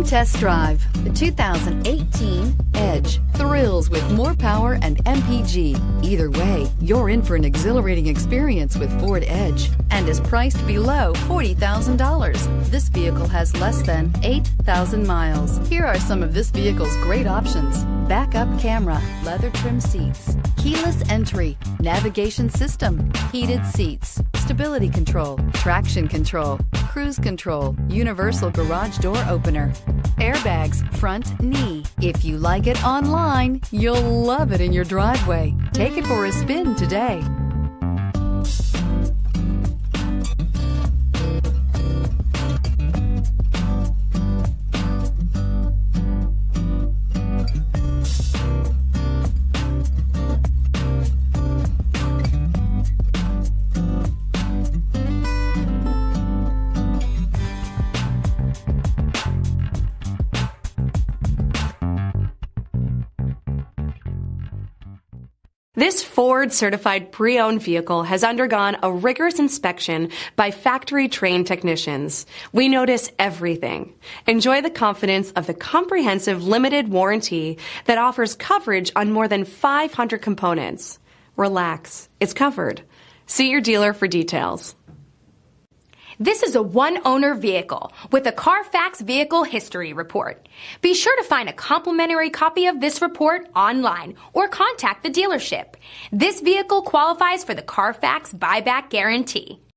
test drive the 2018 Edge. Thrills with more power and MPG. Either way, you're in for an exhilarating experience with Ford Edge and is priced below $40,000. This vehicle has less than 8,000 miles. Here are some of this vehicle's great options: backup camera, leather trim seats, keyless entry, navigation system, heated seats, stability control, traction control, cruise control, universal garage door opener, airbags, front knee. If you like it online, you'll love it in your driveway. Take it for a spin today. This Ford certified pre-owned vehicle has undergone a rigorous inspection by factory-trained technicians. We notice everything. Enjoy the confidence of the comprehensive limited warranty that offers coverage on more than 500 components. Relax, it's covered. See your dealer for details. This is a one-owner vehicle with a Carfax Vehicle History Report. Be sure to find a complimentary copy of this report online or contact the dealership. This vehicle qualifies for the Carfax Buyback Guarantee.